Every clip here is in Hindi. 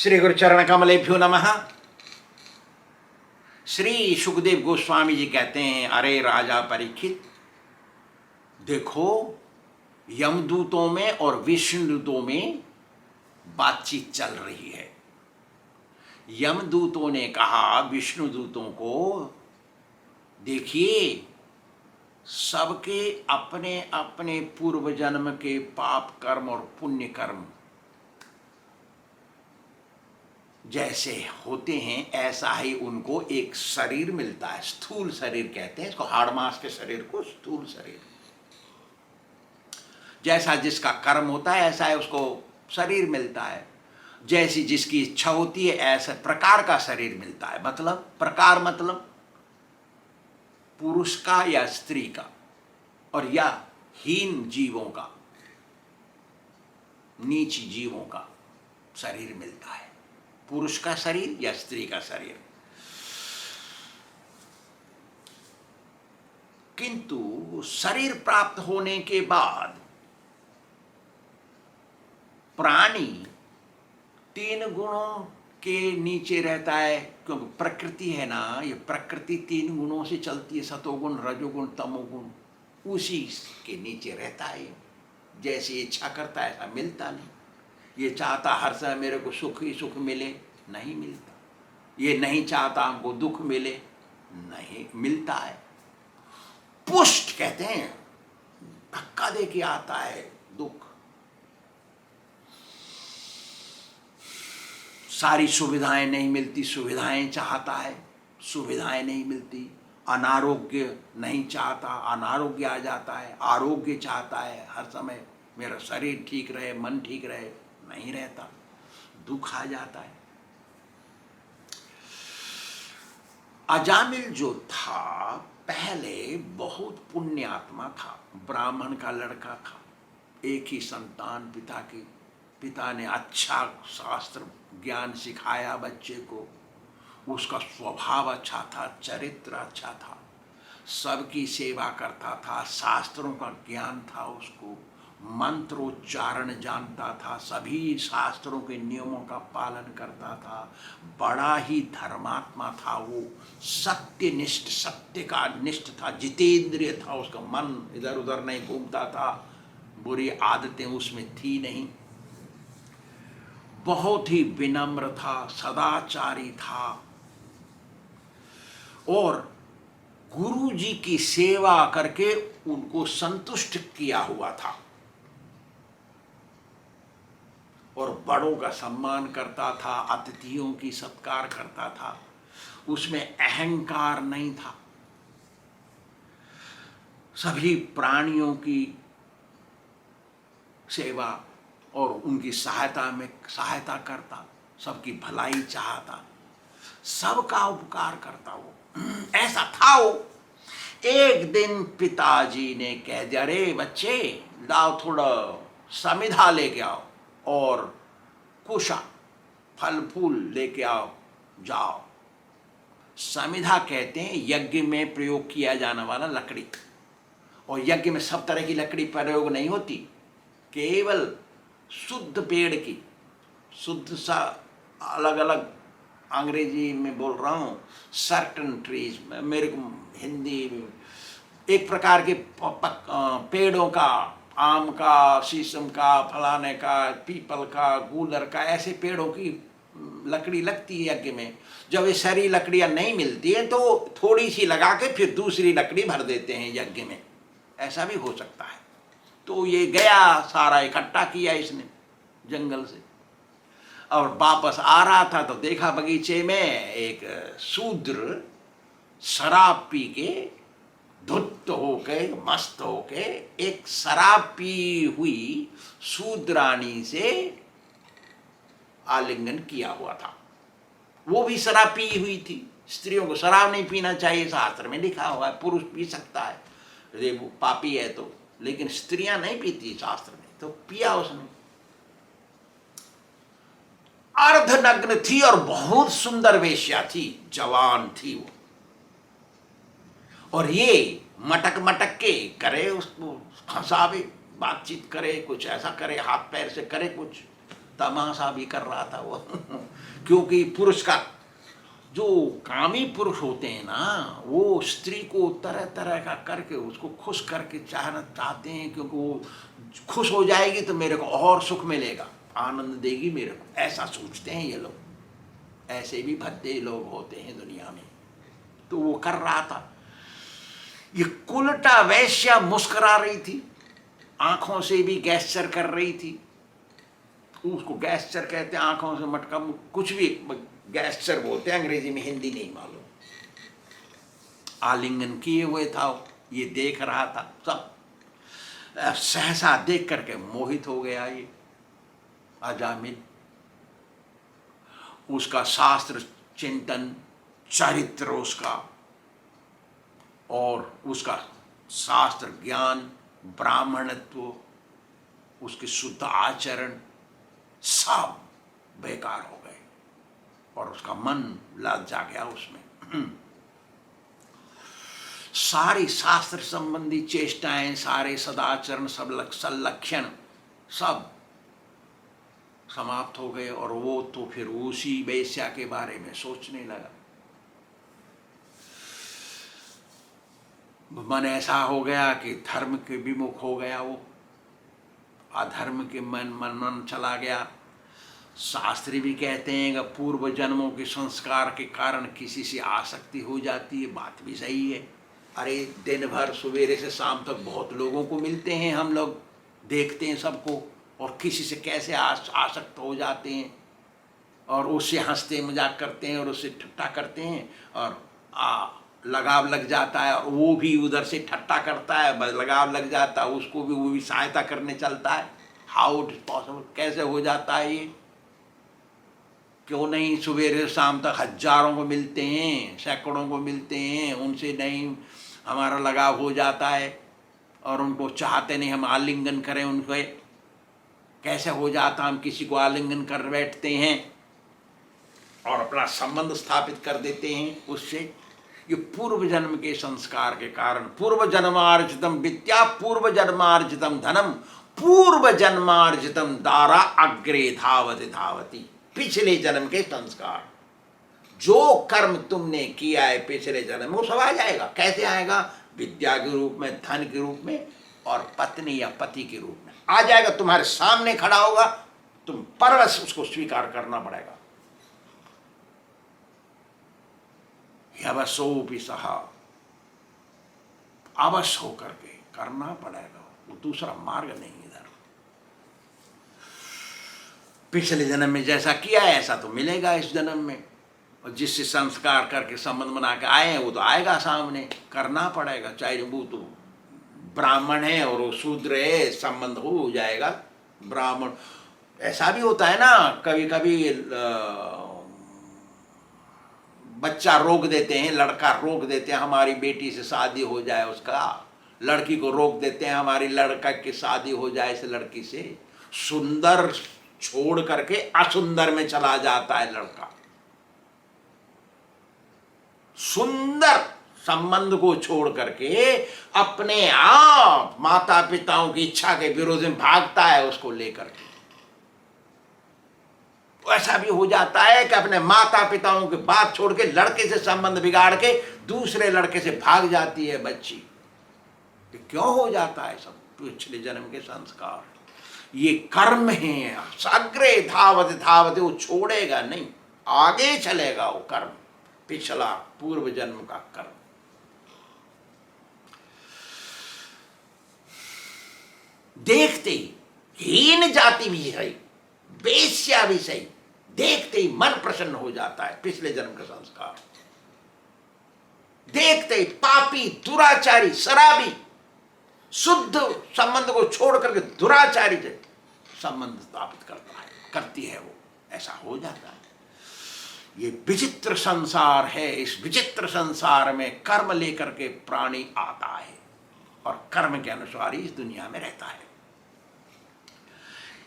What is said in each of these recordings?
श्री गुरुचरण कमलेभ्यो नमः। श्री सुखदेव गोस्वामी जी कहते हैं, अरे राजा परीक्षित, देखो यमदूतों में और विष्णुदूतों में बातचीत चल रही है। यमदूतों ने कहा विष्णुदूतों को, देखिए सबके अपने अपने पूर्व जन्म के पाप कर्म और पुण्य कर्म जैसे होते हैं, ऐसा ही उनको एक शरीर मिलता है। स्थूल शरीर कहते हैं इसको, हाड़ मांस के शरीर को स्थूल शरीर। जैसा जिसका कर्म होता है ऐसा है उसको शरीर मिलता है। जैसी जिसकी इच्छा होती है ऐसा प्रकार का शरीर मिलता है। मतलब प्रकार मतलब पुरुष का या स्त्री का, और या हीन जीवों का, नीच जीवों का शरीर मिलता है। पुरुष का शरीर या स्त्री का शरीर। किंतु शरीर प्राप्त होने के बाद प्राणी तीन गुणों के नीचे रहता है, क्योंकि प्रकृति है ना, ये प्रकृति तीन गुणों से चलती है, सतोगुण रजोगुण तमोगुण, उसी के नीचे रहता है। जैसे इच्छा करता है ऐसा मिलता नहीं। ये चाहता हर समय मेरे को सुख ही सुख मिले, नहीं मिलता। ये नहीं चाहता हमको दुख मिले, नहीं मिलता है। पुष्ट कहते हैं, धक्का दे के आता है दुख। सारी सुविधाएं नहीं मिलती, सुविधाएं चाहता है, सुविधाएं नहीं मिलती। अनारोग्य नहीं चाहता, अनारोग्य आ जाता है। आरोग्य चाहता है, हर समय मेरा शरीर ठीक रहे, मन ठीक रहे, नहीं रहता, दुख आ जाता है। अजामिल जो था पहले बहुत पुण्यात्मा था, ब्राह्मण का लड़का था, एक ही संतान पिता की। पिता ने अच्छा शास्त्र ज्ञान सिखाया बच्चे को, उसका स्वभाव अच्छा था, चरित्र अच्छा था, सबकी सेवा करता था, शास्त्रों का ज्ञान था उसको, मंत्रोच्चारण जानता था, सभी शास्त्रों के नियमों का पालन करता था, बड़ा ही धर्मात्मा था वो, सत्यनिष्ठ, सत्य का निष्ठ था, जितेंद्रिय था, उसका मन इधर उधर नहीं घूमता था, बुरी आदतें उसमें थी नहीं, बहुत ही विनम्र था, सदाचारी था, और गुरु जी की सेवा करके उनको संतुष्ट किया हुआ था, और बड़ों का सम्मान करता था, अतिथियों की सत्कार करता था, उसमें अहंकार नहीं था, सभी प्राणियों की सेवा और उनकी सहायता करता, सबकी भलाई चाहता, सबका उपकार करता वो, ऐसा था वो। एक दिन पिताजी ने कह दिया, अरे बच्चे लाओ थोड़ा समिधा लेके आओ और कुशा फल फूल लेके आओ, जाओ। समिधा कहते हैं यज्ञ में प्रयोग किया जाने वाला लकड़ी, और यज्ञ में सब तरह की लकड़ी प्रयोग नहीं होती, केवल शुद्ध पेड़ की, शुद्ध सा, अलग अलग अंग्रेजी में बोल रहा हूँ, सर्टन ट्रीज, मेरे को हिंदी एक प्रकार के पेड़ों का, आम का, शीशम का, फलाने का, पीपल का, गूलर का, ऐसे पेड़ों की लकड़ी लगती है यज्ञ में। जब ये सारी लकड़ियाँ नहीं मिलती हैं तो थोड़ी सी लगा के फिर दूसरी लकड़ी भर देते हैं यज्ञ में, ऐसा भी हो सकता है। तो ये गया, सारा इकट्ठा किया इसने जंगल से, और वापस आ रहा था तो देखा बगीचे में एक शूद्र शराब पी के, धुत होके, मस्त होके, एक शराब पी हुई शूद्रानी से आलिंगन किया हुआ था। वो भी शराब पी हुई थी। स्त्रियों को शराब नहीं पीना चाहिए, शास्त्र में लिखा हुआ है, पुरुष पी सकता है, ये वो पापी है तो, लेकिन स्त्रियां नहीं पीती शास्त्र में, तो पिया उसने। अर्धनग्न थी और बहुत सुंदर वेश्या थी, जवान थी वो, और ये मटक मटक के करे, उसको हंसावे, बातचीत करे, कुछ ऐसा करे, हाथ पैर से करे कुछ, तमाशा भी कर रहा था वो क्योंकि पुरुष का जो कामी पुरुष होते हैं ना, वो स्त्री को तरह तरह का करके उसको खुश करके चाहना चाहते हैं, क्योंकि वो खुश हो जाएगी तो मेरे को और सुख मिलेगा, आनंद देगी मेरे को, ऐसा सोचते हैं ये लोग। ऐसे भी भद्दे लोग होते हैं दुनिया में। तो वो कर रहा था। ये कुलटा वैश्या मुस्कुरा रही थी, आंखों से भी गैस्चर कर रही थी। उसको गैस्चर कहते हैं, आंखों से मटका कुछ भी गैस्चर बोलते हैं अंग्रेजी में, हिंदी नहीं मालूम। आलिंगन किए हुए था, ये देख रहा था सब। सहसा देख करके मोहित हो गया ये अजामिल। उसका शास्त्र चिंतन, चरित्र उसका, और उसका शास्त्र ज्ञान, ब्राह्मणत्व, उसके शुद्ध आचरण सब बेकार हो गए और उसका मन लज्जा गया उसमें। सारी शास्त्र संबंधी चेष्टाएं, सारे सदाचरण, सब संलक्षण सब समाप्त हो गए और वो तो फिर उसी वेश्या के बारे में सोचने लगा। मन ऐसा हो गया कि धर्म के विमुख हो गया वो, अधर्म के मन चला गया। शास्त्री भी कहते हैं कि पूर्व जन्मों के संस्कार के कारण किसी से आसक्ति हो जाती है, बात भी सही है। अरे दिन भर सवेरे से शाम तक बहुत लोगों को मिलते हैं, हम लोग देखते हैं सबको, और किसी से कैसे आसक्त हो जाते हैं और उससे हंसते मजाक करते हैं और उससे ठट्ठा करते हैं और लगाव लग जाता है, और वो भी उधर से ठट्ठा करता है, बस लगाव लग जाता है उसको भी, वो भी सहायता करने चलता है। हाउ इट इज पॉसिबल, कैसे हो जाता है ये? क्यों नहीं सुबह से शाम तक हजारों को मिलते हैं, सैकड़ों को मिलते हैं, उनसे नहीं हमारा लगाव हो जाता है और उनको चाहते नहीं हम आलिंगन करें उनको? कैसे हो जाता? हम किसी को आलिंगन कर बैठते हैं और अपना संबंध स्थापित कर देते हैं उससे। ये पूर्व जन्म के संस्कार के कारण, पूर्व जन्मार्जितम विद्या, पूर्व जन्मार्जितम धनम, पूर्व जन्मार्जितम दारा अग्रे धावति धावति। पिछले जन्म के संस्कार, जो कर्म तुमने किया है पिछले जन्म में, वो सब आ जाएगा। कैसे आएगा? विद्या के रूप में, धन के रूप में, और पत्नी या पति के रूप में आ जाएगा। तुम्हारे सामने खड़ा होगा, तुम परवश उसको स्वीकार करना पड़ेगा। यवसोपि सहा, अवश्य होकर के करना पड़ेगा, वो दूसरा मार्ग नहीं इधर। पिछले जन्म में जैसा किया है ऐसा तो मिलेगा इस जन्म में, और जिससे संस्कार करके संबंध बना के आए हैं वो तो आएगा सामने, करना पड़ेगा। चाहे वो तो ब्राह्मण है और वो शूद्र है, संबंध हो जाएगा। ब्राह्मण ऐसा भी होता है ना, कभी कभी बच्चा रोक देते हैं, लड़का रोक देते हैं हमारी बेटी से शादी हो जाए उसका, लड़की को रोक देते हैं हमारी लड़का की शादी हो जाए इस लड़की से। सुंदर छोड़ करके असुंदर में चला जाता है लड़का। सुंदर संबंध को छोड़ करके अपने आप माता पिताओं की इच्छा के विरोध में भागता है उसको लेकर के। ऐसा भी हो जाता है कि अपने माता पिताओं की बात छोड़ के लड़के से संबंध बिगाड़ के दूसरे लड़के से भाग जाती है बच्ची। ये क्यों हो जाता है? सब पिछले जन्म के संस्कार, ये कर्म है। अग्रे धावत धावत, वो छोड़ेगा नहीं, आगे चलेगा वो कर्म, पिछला पूर्व जन्म का कर्म। देखते ही, हीन जाति भी सही, वेश्या भी सही, देखते ही मन प्रसन्न हो जाता है पिछले जन्म का संस्कार। देखते ही पापी, दुराचारी, शराबी शुद्ध संबंध को छोड़ करके दुराचारी से संबंध स्थापित करता है, करती है वो, ऐसा हो जाता है। ये विचित्र संसार है। इस विचित्र संसार में कर्म लेकर के प्राणी आता है और कर्म के अनुसार ही इस दुनिया में रहता है।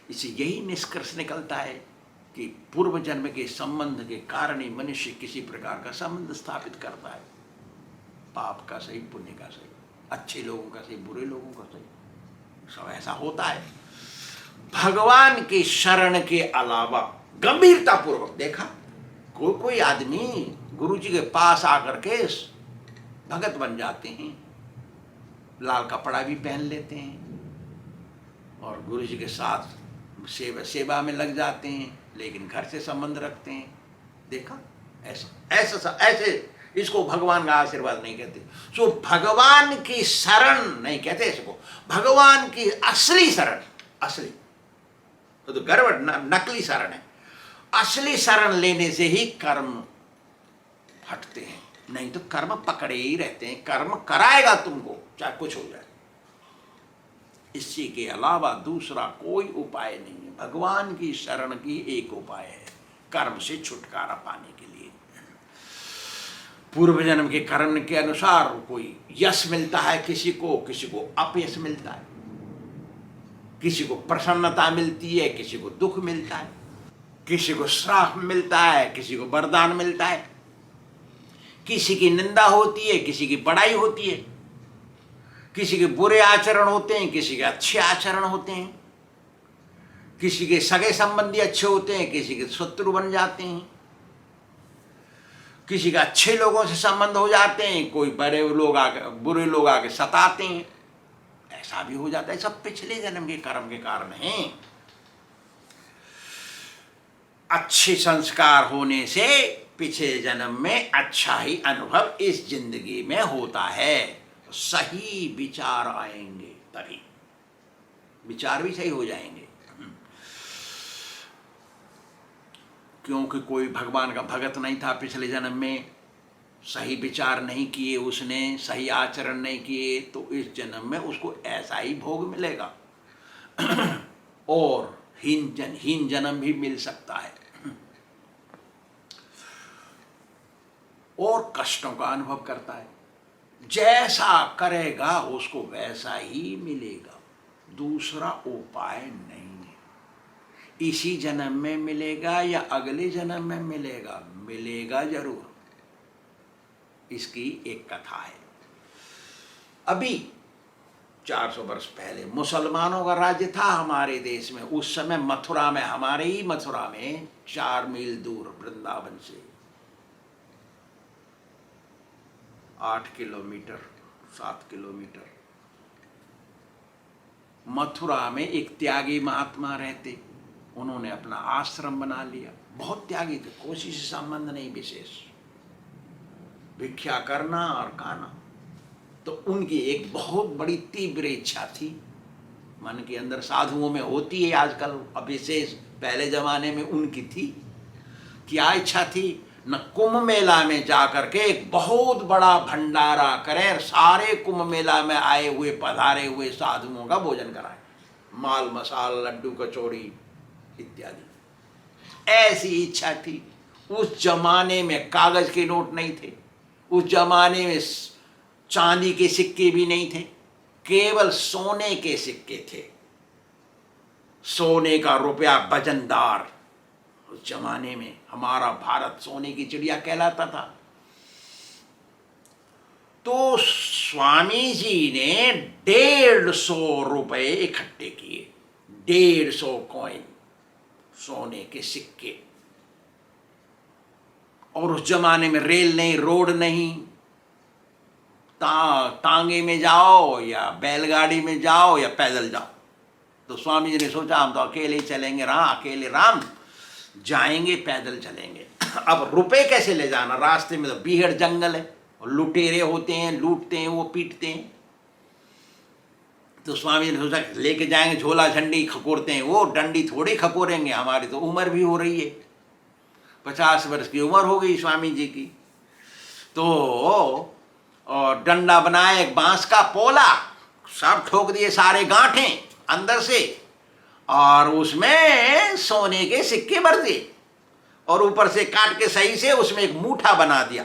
इसे यही निष्कर्ष निकलता है कि पूर्व जन्म के संबंध के कारण ही मनुष्य किसी प्रकार का संबंध स्थापित करता है, पाप का सही, पुण्य का सही, अच्छे लोगों का सही, बुरे लोगों का सही, सब ऐसा होता है। भगवान की शरण के अलावा गंभीरता पूर्वक देखा, कोई कोई आदमी गुरु जी के पास आकर के भगत बन जाते हैं, लाल कपड़ा भी पहन लेते हैं और गुरु जी के साथ सेवा में लग जाते हैं, लेकिन घर से संबंध रखते हैं। देखा, ऐसे इसको भगवान का आशीर्वाद नहीं कहते। सो भगवान की शरण नहीं कहते इसको, भगवान की असली शरण, असली तो गड़बड़ नकली शरण है। असली शरण लेने से ही कर्म हटते हैं, नहीं तो कर्म पकड़े ही रहते हैं। कर्म कराएगा तुमको, चाहे कुछ हो जाए। इसी के अलावा दूसरा कोई उपाय नहीं है। भगवान की शरण की एक उपाय है, कर्म से छुटकारा पाने के लिए। पूर्व जन्म के कर्म के अनुसार कोई यश मिलता है किसी को अपयश मिलता है, किसी को प्रसन्नता मिलती है, किसी को दुख मिलता है, किसी को श्राप मिलता है, किसी को वरदान मिलता है, किसी की निंदा होती है, किसी की बड़ाई होती है, किसी के बुरे आचरण होते हैं, किसी के अच्छे आचरण होते हैं, किसी के सगे संबंधी अच्छे होते हैं, किसी के शत्रु बन जाते हैं, किसी के अच्छे लोगों से संबंध हो जाते हैं, कोई बुरे लोग आके सताते हैं, ऐसा भी हो जाता है। सब पिछले जन्म के कर्म के कारण हैं। अच्छे संस्कार होने से पिछले जन्म में अच्छा ही अनुभव इस जिंदगी में होता है। तो सही विचार आएंगे, तभी विचार भी सही हो जाएंगे। क्योंकि कोई भगवान का भगत नहीं था पिछले जन्म में, सही विचार नहीं किए उसने, सही आचरण नहीं किए, तो इस जन्म में उसको ऐसा ही भोग मिलेगा और हीन जन्म भी मिल सकता है और कष्टों का अनुभव करता है। जैसा करेगा उसको वैसा ही मिलेगा, दूसरा उपाय नहीं है। इसी जन्म में मिलेगा या अगले जन्म में मिलेगा, मिलेगा जरूर। इसकी एक कथा है। अभी 400 वर्ष पहले मुसलमानों का राज्य था हमारे देश में। उस समय मथुरा में, हमारे ही मथुरा में 4 मील दूर वृंदावन से 8 किलोमीटर 7 किलोमीटर मथुरा में एक त्यागी महात्मा रहते। उन्होंने अपना आश्रम बना लिया। बहुत त्यागी थे, कोई से संबंध नहीं विशेष, भिक्षा करना और खाना। तो उनकी एक बहुत बड़ी तीव्र इच्छा थी मन के अंदर, साधुओं में होती है आजकल, अब विशेष पहले जमाने में उनकी थी। क्या इच्छा थी? न कुंभ मेला में जाकर के एक बहुत बड़ा भंडारा करें, सारे कुंभ मेला में आए हुए पधारे हुए साधुओं का भोजन कराएं, माल मसाल लड्डू कचौड़ी इत्यादि। ऐसी इच्छा थी। उस जमाने में कागज के नोट नहीं थे, उस जमाने में चांदी के सिक्के भी नहीं थे, केवल सोने के सिक्के थे। सोने का रुपया वजनदार। उस जमाने में हमारा भारत सोने की चिड़िया कहलाता था। तो स्वामी जी ने 150 रुपए इकट्ठे किए, 150 कॉइन, सोने के सिक्के। और उस जमाने में रेल नहीं, रोड नहीं, तांगे में जाओ या बैलगाड़ी में जाओ या पैदल जाओ। तो स्वामी जी ने सोचा हम तो अकेले ही चलेंगे, अकेले राम जाएंगे, पैदल चलेंगे। अब रुपए कैसे ले जाना? रास्ते में तो बीहड़ जंगल है और लुटेरे होते हैं, लूटते हैं, वो पीटते हैं। तो स्वामी जी ने सोचा लेके जाएंगे, झोला झंडी खकोरते हैं, वो डंडी थोड़ी खकोरेंगे, हमारी तो उम्र भी हो रही है, 50 वर्ष की उम्र हो गई स्वामी जी की। तो और डंडा बनाए, एक बांस का पोला, सब ठोक दिए सारे गांठें अंदर से, और उसमें सोने के सिक्के भर दिए और ऊपर से काट के सही से उसमें एक मूठा बना दिया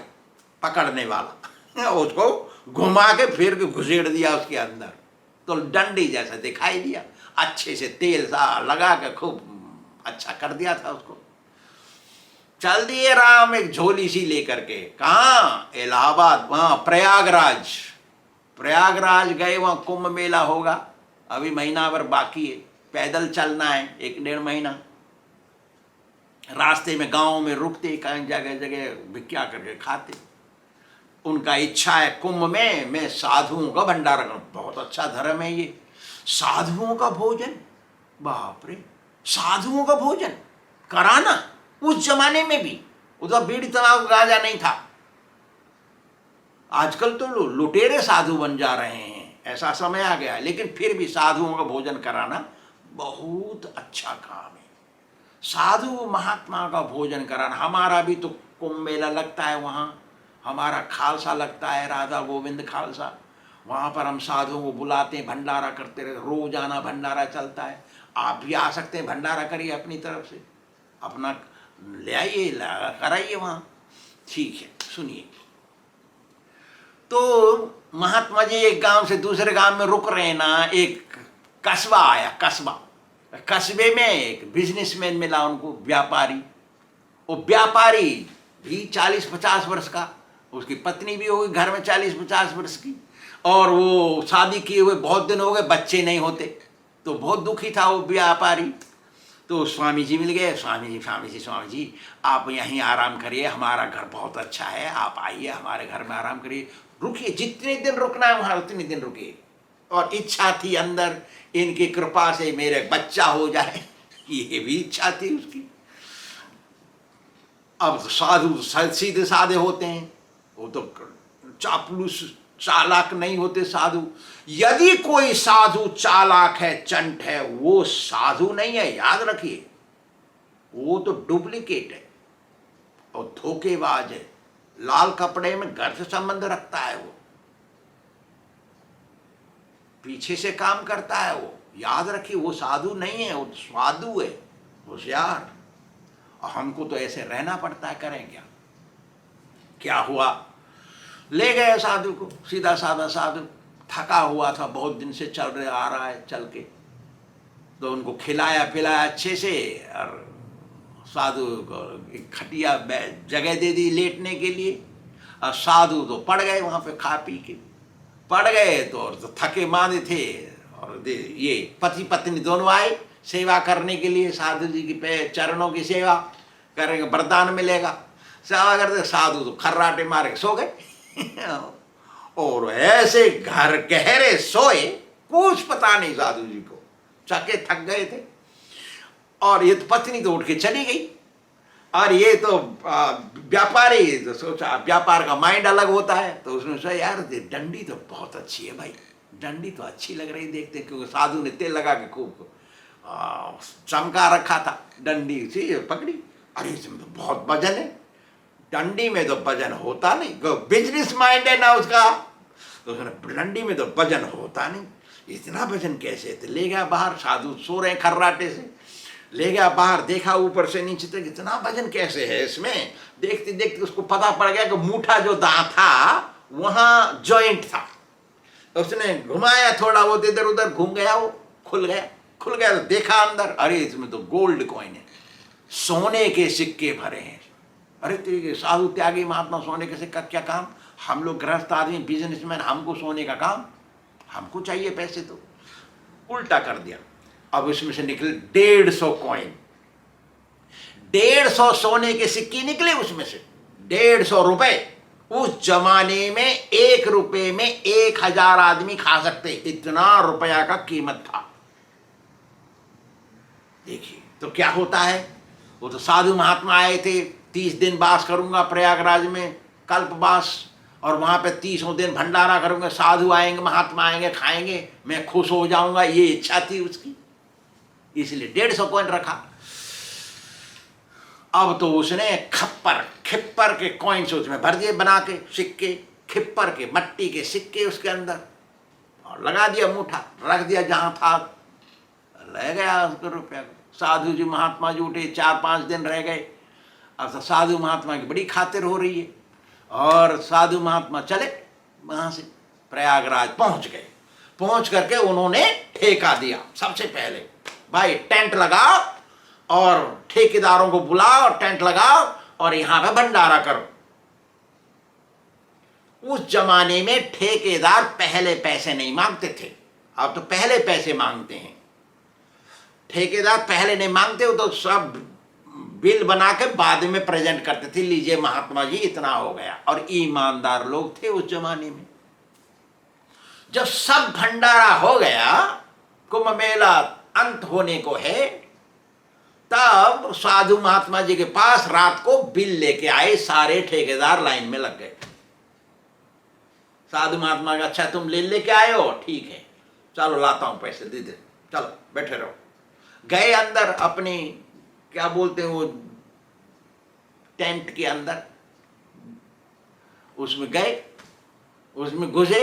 पकड़ने वाला उसको घुमा के फिर के घुसेड़ दिया उसके अंदर। तो डंडी जैसा दिखाई दिया, अच्छे से तेल सा लगा के खूब अच्छा कर दिया था उसको। चल दिए राम एक झोली सी लेकर के। कहाँ? इलाहाबाद, वहाँ प्रयागराज गए, वहाँ कुंभ मेला होगा, अभी महीना भर बाकी है। पैदल चलना है 1-1.5 महीना, रास्ते में गांव में रुकते, कहीं जगह जगह भिक्षा करके खाते। उनका इच्छा है कुंभ में मैं साधुओं का भंडारा करूं। बहुत अच्छा धर्म है ये, साधुओं का भोजन, बाप रे, साधुओं का भोजन कराना। उस जमाने में भी उधर बीड़ी तंबाकू गांजा नहीं था। आजकल तो लुटेरे साधु बन जा रहे हैं, ऐसा समय आ गया है, लेकिन फिर भी साधुओं का भोजन कराना बहुत अच्छा काम है। साधु महात्मा का भोजन कराना। हमारा भी तो कुंभ मेला लगता है, वहाँ हमारा खालसा लगता है, राधा गोविंद खालसा। वहाँ पर हम साधुओं को बुलाते हैं, भंडारा करते रहते, रोजाना भंडारा चलता है। आप भी आ सकते हैं, भंडारा करिए अपनी तरफ से, अपना ले आइए, कराइए वहाँ। ठीक है, सुनिए। तो महात्मा जी एक गांव से दूसरे गांव में रुक रहे हैं ना, एक कस्बा आया, कस्बा। कस्बे में एक बिजनेसमैन मिला उनको, व्यापारी। वो व्यापारी भी 40-50 वर्ष का, उसकी पत्नी भी होगी घर में 40-50 वर्ष की, और वो शादी किए हुए बहुत दिन हो गए, बच्चे नहीं होते। तो बहुत दुखी था वो व्यापारी। तो स्वामी जी मिल गए। स्वामी जी आप यहीं आराम करिए, हमारा घर बहुत अच्छा है, आप आइए हमारे घर में आराम करिए, रुकिए, जितने दिन रुकना है वहाँ उतने दिन रुकिए। और इच्छा थी अंदर, इनकी कृपा से मेरे बच्चा हो जाए, ये भी इच्छा थी उसकी। अब साधु सीधे साधे होते हैं, वो तो चापलूस चालाक नहीं होते साधु। यदि कोई साधु चालाक है, चंट है, वो साधु नहीं है, याद रखिए, वो तो डुप्लीकेट है और धोखेबाज है। लाल कपड़े में घर से संबंध रखता है, वो पीछे से काम करता है, वो याद रखिए, वो साधु नहीं है, वो साधु है, होशियार। और हमको तो ऐसे रहना पड़ता है, करें क्या। क्या हुआ, ले गए साधु को, सीधा साधा साधु, थका हुआ था, बहुत दिन से चल रहा आ रहा है चल के। तो उनको खिलाया पिलाया अच्छे से, और साधु को एक खटिया जगह दे दी लेटने के लिए। और साधु तो पड़ गए वहाँ पे, खा पी के पड़ गए। तो थके मांदे थे, और ये पति पत्नी दोनों आए सेवा करने के लिए, साधु जी की चरणों की सेवा करेंगे, वरदान मिलेगा। सेवा करते, साधु तो खर्राटे मारे सो गए। और ऐसे घर गहरे सोए, कुछ पता नहीं साधु जी को, चके थक गए थे। और ये तो पत्नी तो उठ के चली गई। और ये तो व्यापारी तो सोचा, व्यापार का माइंड अलग होता है, तो उसने सोचा यार डंडी तो बहुत अच्छी है भाई, डंडी तो अच्छी लग रही देखते, क्योंकि साधु ने तेल लगा के खूब चमका रखा था, डंडी से पकड़ी। अरे इसमें तो बहुत वजन है, डंडी में तो वजन होता नहीं, बिजनेस माइंड है ना उसका, तो उसने डंडी में तो वजन होता नहीं, इतना वजन कैसे। तो ले गया बाहर, साधु सो रहे खर्राटे से, ले गया बाहर, देखा ऊपर से नीचे तक इतना वजन कैसे है इसमें। देखते देखते उसको पता पड़ गया कि मूठा जो दांत था वहां जॉइंट था। उसने घुमाया थोड़ा, वो इधर उधर घूम गया, वो खुल गया तो देखा अंदर, अरे इसमें तो गोल्ड कॉइन है, सोने के सिक्के भरे हैं। अरे तेरे साधु त्यागी महात्मा सोने के सिक्का क्या काम, हम लोग गृहस्थ आदमी बिजनेसमैन, हमको सोने का काम, हमको चाहिए पैसे। तो उल्टा कर दिया। अब इसमें से निकले 150 कॉइन, 150 सोने के सिक्के निकले उसमें से, 150 रुपए। उस जमाने में 1 रुपए में 1000 आदमी खा सकते, इतना रुपया का कीमत था। देखिए तो क्या होता है। वो तो साधु महात्मा आए थे, 30 दिन वास करूंगा प्रयागराज में, कल्पवास, और वहां पे 30 दिन भंडारा करूंगा, साधु आएंगे महात्मा आएंगे खाएंगे, मैं खुश हो जाऊंगा, ये इच्छा थी उसकी, इसलिए 150 कॉइन रखा। अब तो उसने खिप्पर के कॉइन्स उसमें भर दिए, बना के सिक्के, खिप्पर के मट्टी के सिक्के उसके अंदर, और लगा दिया मूठा, रख दिया जहां था, ले गया उसको रुपया। साधु जी महात्मा जी उठे, 4-5 दिन रह गए। अब तो साधु महात्मा की बड़ी खातिर हो रही है, और साधु महात्मा चले वहां से प्रयागराज पहुंच गए। पहुंच करके उन्होंने ठेका दिया, सबसे पहले भाई टेंट लगाओ और ठेकेदारों को बुलाओ और टेंट लगाओ और यहां पे भंडारा करो। उस जमाने में ठेकेदार पहले पैसे नहीं मांगते थे, अब तो पहले पैसे मांगते हैं। ठेकेदार पहले नहीं मांगते हो तो सब बिल बना के बाद में प्रेजेंट करते थे, लीजिए महात्मा जी इतना हो गया। और ईमानदार लोग थे उस जमाने में। जब सब भंडारा हो गया, कुंभ मेला अंत होने को है, तब साधु महात्मा जी के पास रात को बिल लेके आए। सारे ठेकेदार लाइन में लग गए। साधु महात्मा का, अच्छा तुम लेके आए हो, ठीक है, चलो लाता हूं पैसे, दे दे, चलो बैठे रहो। गए अंदर अपनी क्या बोलते हैं वो टेंट के अंदर, उसमें गए, उसमें घुसे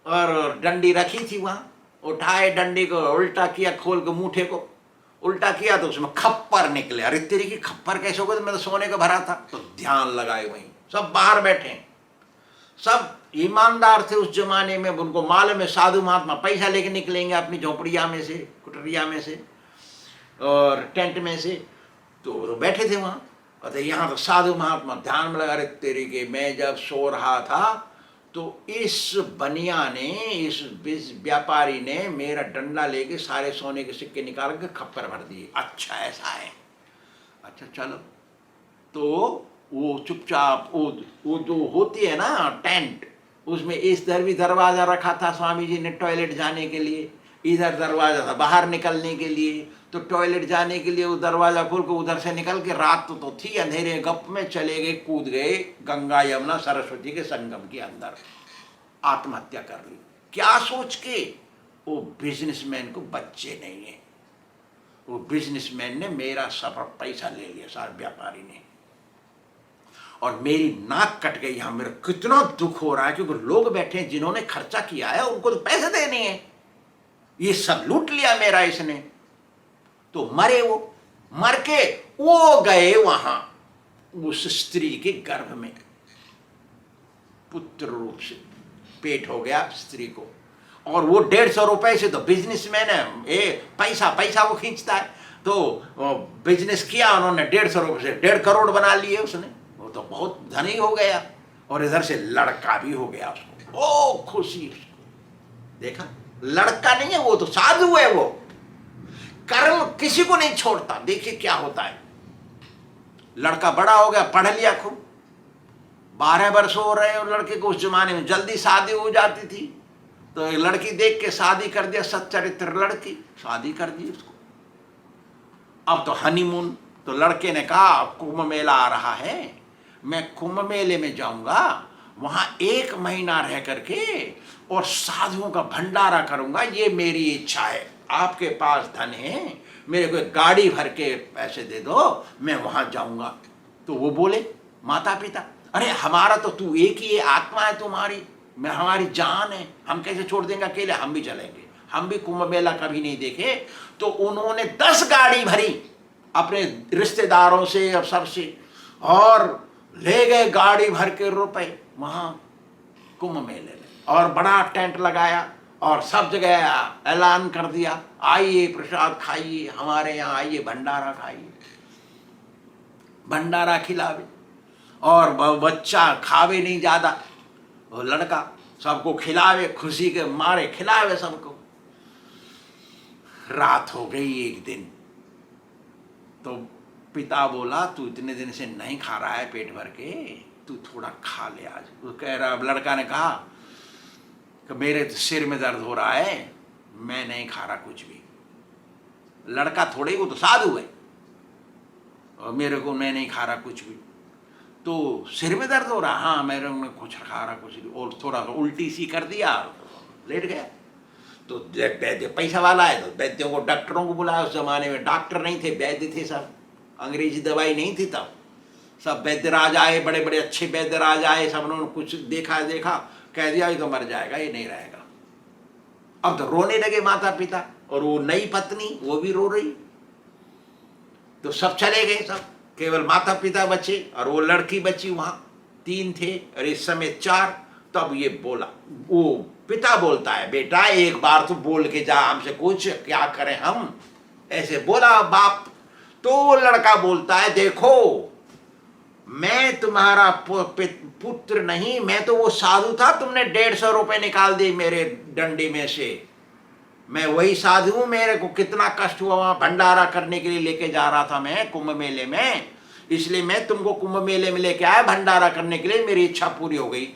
और डंडी रखी थी वहां, उठाए डंडी को, उल्टा किया, खोल के मूठे को उल्टा किया तो उसमें खप्पर निकले। अरे तेरी की खप्पर कैसे हो गए? तो मैं तो सोने का भरा था। तो ध्यान लगाए वहीं, सब बाहर बैठे, सब ईमानदार थे उस जमाने में। उनको मालूम है साधु महात्मा पैसा लेके निकलेंगे अपनी झोपड़िया में से, कुटरिया में से और टेंट में से, तो बैठे थे वहां। और यहाँ तो साधु महात्मा ध्यान में लगा रहे। तेरी के मैं जब सो रहा था तो इस बनिया ने, इस व्यापारी ने मेरा डंडा लेके सारे सोने के सिक्के निकाल के खप्पर भर दिए। अच्छा ऐसा है, अच्छा चलो। तो वो चुपचाप वो जो होती है ना टेंट, उसमें इस तरफ भी दरवाजा रखा था स्वामी जी ने टॉयलेट जाने के लिए, इधर दरवाजा था बाहर निकलने के लिए। तो टॉयलेट जाने के लिए वो दरवाजा खोल के उधर से निकल के, रात तो थी, अंधेरे गप में चले गए, कूद गए गंगा यमुना सरस्वती के संगम के अंदर, आत्महत्या कर ली। क्या सोच के? वो बिजनेसमैन को बच्चे नहीं है, वो बिजनेसमैन ने मेरा सब पैसा ले लिया, सारे व्यापारी ने, और मेरी नाक कट गई। यहां मेरा कितना दुख हो रहा है, क्योंकि लोग बैठे हैं जिन्होंने खर्चा किया है, उनको तो पैसे देने हैं, ये सब लूट लिया मेरा इसने। तो मरे वो, मर के वो गए वहां उस स्त्री के गर्भ में, पुत्र रूप से पेट हो गया स्त्री को। और वो 150 रुपए से, तो बिजनेसमैन है, पैसा पैसा वो खींचता है, तो बिजनेस किया उन्होंने, 150 रुपए से 1.5 करोड़ बना लिए उसने। वो तो बहुत धनी हो गया, और इधर से लड़का भी हो गया उसको। ओ खुशी उसको, देखा लड़का नहीं है वो, तो साधु है वो, कर्म किसी को नहीं छोड़ता। देखिए क्या होता है, लड़का बड़ा हो गया, पढ़ लिया खूब, 12 वर्ष हो रहे हैं लड़के को। उस जमाने में जल्दी शादी हो जाती थी, तो एक लड़की देख के शादी कर दिया, सच्चरित्र लड़की, शादी कर दी उसको। अब तो हनीमून, तो लड़के ने कहा कुंभ मेला आ रहा है, मैं कुंभ मेले में जाऊंगा, वहां 1 महीना रह करके और साधुओं का भंडारा करूंगा, ये मेरी इच्छा है। आपके पास धन है, मेरे को एक गाड़ी भर के पैसे दे दो, मैं वहां जाऊंगा। तो वो बोले माता पिता, अरे हमारा तो तू एक ही है, आत्मा है तुम्हारी, मैं हमारी जान है, हम कैसे छोड़ देंगे अकेले, हम भी चलेंगे, हम भी कुंभ मेला कभी नहीं देखे। तो उन्होंने 10 गाड़ी भरी अपने रिश्तेदारों से और सबसे, और ले गए गाड़ी भर के रुपए वहां कुंभ मेले में, और बड़ा टेंट लगाया, और सब जगह ऐलान कर दिया, आइए प्रसाद खाइए, हमारे यहाँ आइए, भंडारा खाइए, भंडारा खिलावे। और बच्चा खावे नहीं ज्यादा, वो लड़का सबको खिलावे, खुशी के मारे खिलावे सबको। रात हो गई एक दिन, तो पिता बोला तू इतने दिन से नहीं खा रहा है पेट भर के, तू थोड़ा खा ले आज। वो कह रहा, लड़का ने कहा कि मेरे सिर में दर्द हो रहा है, मैं नहीं खा रहा कुछ भी। लड़का थोड़े, वो तो साधु है, और मेरे को मैं नहीं खा रहा कुछ भी। तो सिर में दर्द हो रहा, हाँ मेरे में कुछ खा रहा कुछ भी, और थोड़ा सा उल्टी सी कर दिया, लेट गया। तो वैद्य पैसा वाला है, तो वैद्यों को, डॉक्टरों को बुलाया। उस जमाने में डॉक्टर नहीं थे, वैद्य थे सब, अंग्रेजी दवाई नहीं थी तब, सब वैद्य राज आए, बड़े बड़े अच्छे वैद्य राज आए, सब उन्होंने कुछ देखा, कह दिया ये तो मर जाएगा, ये नहीं रहेगा। अब तो रोने लगे माता पिता, और वो नई पत्नी वो भी रो रही। तो सब चले गए, सब केवल माता पिता बचे, और वो लड़की बची वहां, 3 थे और इस समय 4। तब ये बोला, वो पिता बोलता है, बेटा एक बार तो बोल के जा हमसे, कुछ क्या करें हम, ऐसे बोला बाप। तो लड़का बोलता है, देखो मैं तुम्हारा पुत्र नहीं, मैं तो वो साधु था, तुमने 150 रुपए निकाल दिए मेरे डंडी में से, मैं वही साधु हूं, मेरे को कितना कष्ट हुआ वहां भंडारा करने के लिए लेके जा रहा था मैं कुंभ मेले में, इसलिए मैं तुमको कुंभ मेले में लेके आया भंडारा करने के लिए, मेरी इच्छा पूरी हो गई।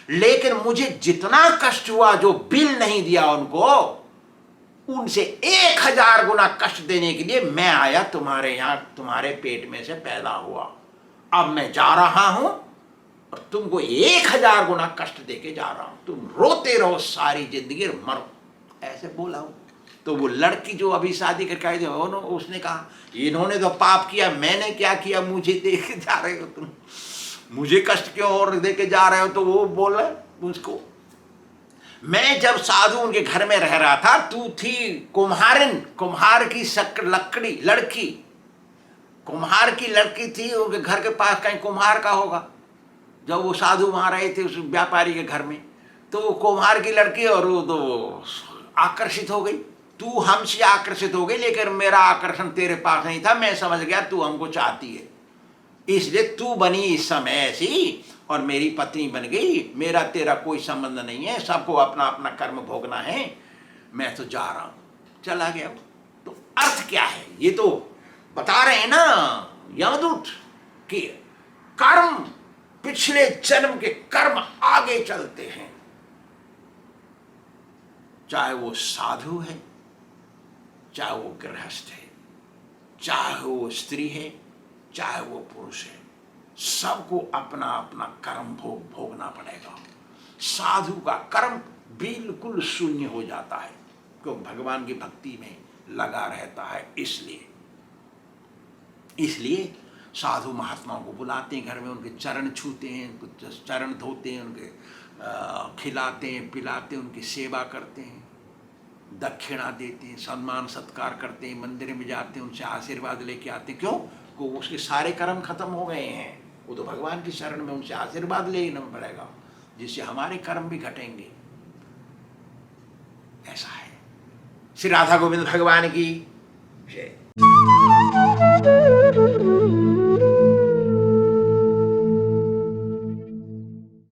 लेकिन मुझे जितना कष्ट हुआ, जो बिल नहीं दिया उनको, उनसे 1000 गुना कष्ट देने के लिए मैं आया तुम्हारे यहां, तुम्हारे पेट में से पैदा हुआ। अब मैं जा रहा हूं और तुमको 1000 गुना कष्ट देके जा रहा हूं, तुम रोते रहो सारी जिंदगी और मरो, ऐसे बोला हूं। तो वो लड़की जो अभी शादी करके आई थी, उसने कहा इन्होंने तो पाप किया, मैंने क्या किया, मुझे देके जा रहे हो तुम, मुझे कष्ट क्यों और देके जा रहे हो। तो वो बोला उसको, मैं जब साधु उनके घर में रह रहा था, तू थी कुम्हारिन, कुम्हार की लकड़ी लड़की, कुम्हार की लड़की थी, उनके घर के पास कहीं कुम्हार का होगा। जब वो साधु वहां रहे थे उस व्यापारी के घर में, तो वो कुम्हार की लड़की, और वो तो आकर्षित हो गई, तू हमसे आकर्षित हो गई, लेकिन मेरा आकर्षण तेरे पास नहीं था, मैं समझ गया तू हमको चाहती है, इसलिए तू बनी इस समय ऐसी और मेरी पत्नी बन गई, मेरा तेरा कोई संबंध नहीं है, सबको अपना अपना कर्म भोगना है, मैं तो जा रहा हूं। चला गया। तो अर्थ क्या है, ये तो बता रहे हैं ना यमदूत कि कर्म, पिछले जन्म के कर्म आगे चलते हैं, चाहे वो साधु है, चाहे वो गृहस्थ है, चाहे वो स्त्री है, चाहे वो पुरुष है, सबको अपना अपना कर्म भोगना पड़ेगा। साधु का कर्म बिल्कुल शून्य हो जाता है, क्योंकि भगवान की भक्ति में लगा रहता है। इसलिए साधु महात्माओं को बुलाते हैं घर में, उनके चरण छूते हैं, उनके चरण धोते हैं, उनके खिलाते हैं पिलाते हैं, उनकी सेवा करते हैं, दक्षिणा देते हैं, सम्मान सत्कार करते हैं, मंदिर में जाते हैं, उनसे आशीर्वाद लेके आते हैं। क्यों? वो उसके सारे कर्म खत्म हो गए हैं, वो तो भगवान की शरण में, उनसे आशीर्वाद लेना पड़ेगा, जिससे हमारे कर्म भी घटेंगे। ऐसा है। श्री राधा गोविंद भगवान की जय।